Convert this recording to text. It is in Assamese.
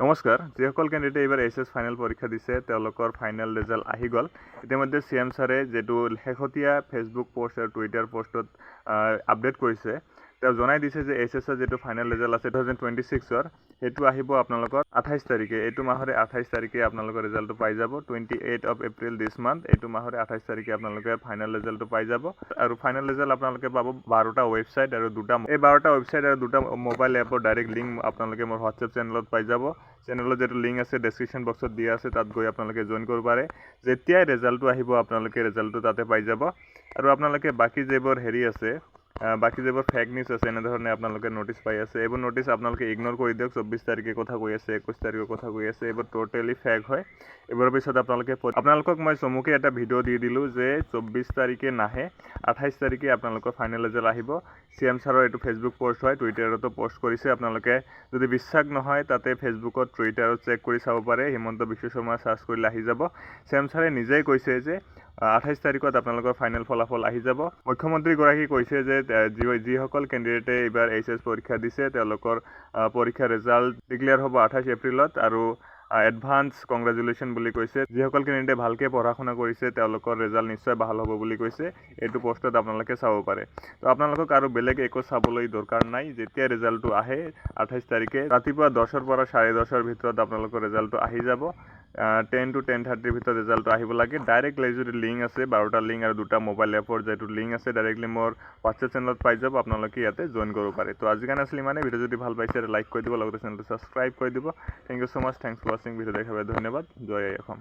নমস্কাৰ যিসকল কেণ্ডিডেটে এইবাৰ এইচএছ ফাইনেল পৰীক্ষা দিছে তেওঁলোকৰ ফাইনেল ৰিজাল্ট আহি গ'ল। ইতিমধ্যে CM ছাৰে যেটো শেহতীয়া ফেচবুক পোষ্ট আৰু টুইটাৰ পোষ্টত আপডেট কৰিছে। তেওঁ জনাই দিছে যে এইচএছৰ যেটো ফাইনেল ৰিজাল্ট আছে 2026ৰ সেইটো আহিব আপোনালোকৰ 28 তাৰিখে। এইটো মাহৰে 28 তাৰিখে আপোনালোকৰ ৰিজাল্টটো পাই যাব। 28 of April this month এইটো মাহৰে 28 তাৰিখে আপোনালোকে ফাইনেল ৰিজাল্টটো পাই যাব। আৰু ফাইনেল ৰিজাল্ট আপোনালোকে পাব 12টা ৱেবছাইট আৰু 12টা ৱেবছাইট আৰু 2টা মোবাইল এপৰ ডাইৰেক্ট লিংক আপোনালোকে মোৰ হোৱাটছএপ চেনেলত পাই যাব। চেনেলত যেটো লিংক আছে ডেসক্ৰিপশন বক্সত দিয়া আছে, তাত গৈ আপোনালোকে জয়েন কৰিব পাৰে। যেতিয়াই ৰিজাল্টটো আহিব আপোনালোকে ৰিজাল্টটো তাতে পাই যাব। আৰু আপোনালোকে বাকি যেবোৰ হেৰি আছে বাকি যেবোৰ ফেক নিউজ আছে এনেধৰণে আপোনালোকে নোটিছ পাই আছে, এইবোৰ নোটিছ আপোনালোকে ইগনোৰ কৰি দিয়ক। 24 তাৰিখে কথা কৈ আছে, 21 তাৰিখে কথা কৈ আছে, এইবোৰ টোটালি ফেক হয়। এইবোৰৰ পিছত আপোনালোকক মই চমুকে এটা ভিডিঅ' দি দিলোঁ যে 24 তাৰিখে নাহে, 28 তাৰিখে আপোনালোকৰ ফাইনেল ৰিজাল্ট আহিব। CM ছাৰৰ এইটো ফেচবুক পোষ্ট হয়, টুইটাৰতো পোষ্ট কৰিছে। আপোনালোকে যদি বিশ্বাস নহয় তাতে ফেচবুকত টুইটাৰত চেক কৰি চাব পাৰে। হিমন্ত বিশ্ব শৰ্মা সাৰ্চ কৰিলে আহি যাব। CM ছাৰে নিজেই কৈছে যে 28 তাৰিখত আপোনালোকৰ ফাইনেল ফলাফল আহি যাব। মুখ্যমন্ত্ৰীগৰাকী কৈছে যে যিসকল কেণ্ডিডেটে এইবাৰ এইচএছ পৰীক্ষা দিছে তেওঁলোকৰ পৰীক্ষাৰ ৰিজাল্ট ডিক্লেয়াৰ হ'ব 28 এপ্ৰিলত আৰু এডভান্স কংগ্ৰেচুলেশ্যন বুলি কৈছে। যিসকল কেণ্ডিডেটে ভালকে পঢ়া শুনা কৰিছে তেওঁলোকৰ ৰিজাল্ট নিশ্চয় ভাল হ'ব বুলি কৈছে। এইটো পোষ্টত আপোনালোকে চাব পাৰে। তো আপোনালোকক আৰু বেলেগ একো চাবলৈ দৰকাৰ নাই। যেতিয়া ৰিজাল্টটো আহে 28 তাৰিখে ৰাতিপুৱা 10ৰ পৰা 10:30ৰ ভিতৰত আপোনালোকৰ ৰিজাল্টটো আহি যাব। 10 to 10:30ৰ ভিতৰত ৰিজাল্টটো আহিব লাগে। ডাইৰেক্টলি যদি লিংক আছে 12টা লিংক আৰু 2টা মোবাইল এপৰ যেটো লিংক আছে ডাইৰেক্টলি মোৰ হোৱাটছএপ চেনেলত পাই যাব। আপোনালোকে ইয়াতে জয়েন কৰিব পাৰে। তো আজি কাৰণে আছিল ইমানে। ভিডিঅ' যদি ভাল পাইছে লাইক কৰি দিব, লগতে চেনেলটো সাবস্ক্ৰাইব কৰি দিব। Thank you so much. Thanks for watching. Video দেখাৰ বাবে ধন্যবাদ। জয় আই অসম।